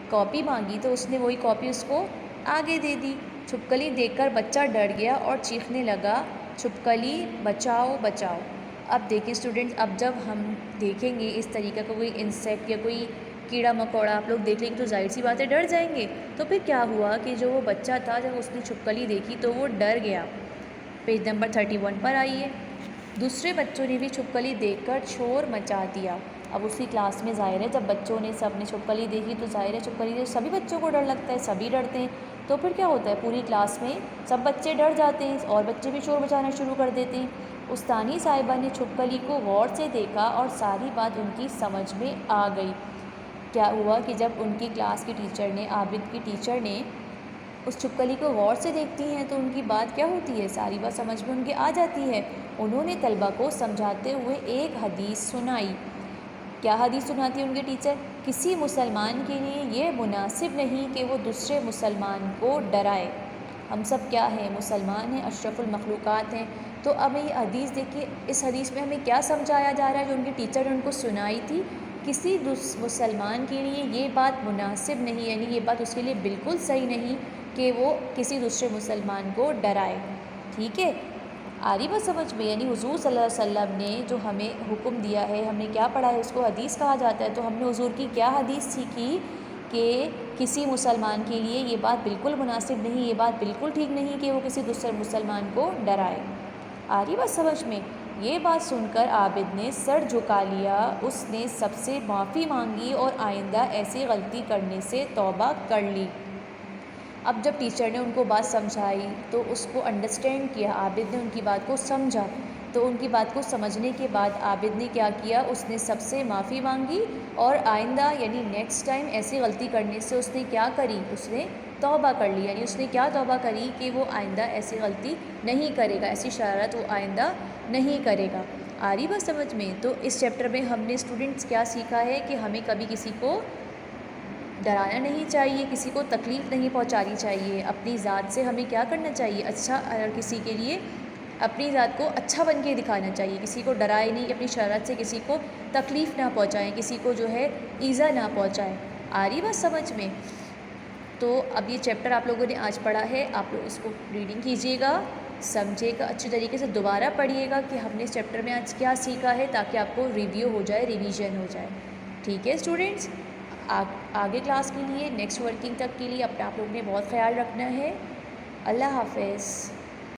Copy مانگی تو اس نے وہی کاپی اس کو آگے دے دی۔ چھپکلی دیکھ کر بچہ ڈر گیا اور چیخنے لگا، چھپکلی بچاؤ بچاؤ۔ اب دیکھیں اسٹوڈنٹس، اب جب ہم دیکھیں گے اس طریقے کا کوئی انسیکٹ یا کوئی کیڑا مکوڑا آپ لوگ دیکھ لیں گے تو ظاہر سی بات ہے ڈر جائیں گے۔ تو پھر کیا ہوا کہ جو وہ بچہ تھا جب اس نے چھپکلی دیکھی تو وہ ڈر گیا۔ پیج نمبر 31 پر آئیے۔ دوسرے بچوں نے بھی چھپکلی دیکھ کر شور مچا دیا۔ اب اسی کلاس میں ظاہر ہے جب بچوں نے سب نے چھپکلی دیکھی تو ظاہر ہے چھپکلی سے سبھی بچوں کو ڈر لگتا ہے، سبھی ڈرتے ہیں۔ تو پھر کیا ہوتا ہے، پوری کلاس میں سب بچے ڈر جاتے ہیں اور بچے بھی شور مچانا شروع کر دیتے ہیں۔ استانی صاحبہ نے چھپکلی کو غور سے دیکھا اور ساری بات ان کی سمجھ میں آ گئی۔ کیا ہوا کہ جب ان کی کلاس کی ٹیچر نے، عابد کی ٹیچر نے اس چھپکلی کو غور سے دیکھتی ہیں تو ان کی بات کیا ہوتی ہے، ساری بات سمجھ میں ان کے آ جاتی ہے۔ انہوں نے طلبہ کو سمجھاتے ہوئے ایک حدیث سنائی۔ کیا حدیث سناتی ہے ان کے ٹیچر؟ کسی مسلمان کے لیے یہ مناسب نہیں کہ وہ دوسرے مسلمان کو ڈرائے۔ ہم سب کیا ہیں، مسلمان ہیں، اشرف المخلوقات ہیں۔ تو اب یہ حدیث دیکھیے، اس حدیث میں ہمیں کیا سمجھایا جا رہا ہے جو ان کے ٹیچر نے ان کو سنائی تھی؟ کسی مسلمان کے لیے یہ بات مناسب نہیں، یعنی یہ بات اس کے لیے بالکل صحیح نہیں کہ وہ کسی دوسرے مسلمان کو ڈرائے۔ ٹھیک ہے، آ رہی بات سمجھ میں؟ یعنی حضور صلی اللہ علیہ وسلم نے جو ہمیں حکم دیا ہے، ہم نے کیا پڑھا ہے، اس کو حدیث کہا جاتا ہے۔ تو ہم نے حضور کی کیا حدیث سیکھی کہ کسی مسلمان کے لیے یہ بات بالکل مناسب نہیں، یہ بات بالکل ٹھیک نہیں کہ وہ کسی دوسرے مسلمان کو ڈرائے۔ آ رہی بات سمجھ میں؟ یہ بات سن کر عابد نے سر جھکا لیا، اس نے سب سے معافی مانگی اور آئندہ ایسی غلطی کرنے سے توبہ کر لی۔ اب جب ٹیچر نے ان کو بات سمجھائی تو اس کو انڈرسٹینڈ کیا، عابد نے ان کی بات کو سمجھا۔ تو ان کی بات کو سمجھنے کے بعد عابد نے کیا کیا، اس نے سب سے معافی مانگی اور آئندہ یعنی نیکسٹ ٹائم ایسی غلطی کرنے سے اس نے کیا کری، اس نے توبہ کر لی۔ یعنی اس نے کیا توبہ کری کہ وہ آئندہ ایسی غلطی نہیں کرے گا، ایسی شرارت وہ آئندہ نہیں کرے گا۔ آ رہی بات سمجھ میں؟ تو اس چیپٹر میں ہم نے اسٹوڈنٹس کیا سیکھا ہے کہ ہمیں کبھی کسی کو ڈرانا نہیں چاہیے، کسی کو تکلیف نہیں پہنچانی چاہیے۔ اپنی ذات سے ہمیں کیا کرنا چاہیے، اچھا، کسی کے لیے اپنی ذات کو اچھا بن کے دکھانا چاہیے، کسی کو ڈرائے نہیں، اپنی شرارت سے کسی کو تکلیف نہ پہنچائیں، کسی کو جو ہے ایذا نہ پہنچائیں۔ آ رہی بات سمجھ میں؟ تو اب یہ چیپٹر آپ لوگوں نے آج پڑھا ہے، آپ لوگ اس کو ریڈنگ کیجیے گا، سمجھے گا، اچھی طریقے سے دوبارہ پڑھیے گا کہ ہم نے اس چیپٹر میں آج کیا سیکھا ہے، تاکہ آپ کو ریویو ہو جائے، ریویژن ہو جائے۔ ٹھیک ہے اسٹوڈنٹس، آگے کلاس کے لیے، نیکسٹ ورکنگ تک کے لیے اپنا آپ لوگ نے بہت خیال رکھنا ہے۔ اللہ حافظ۔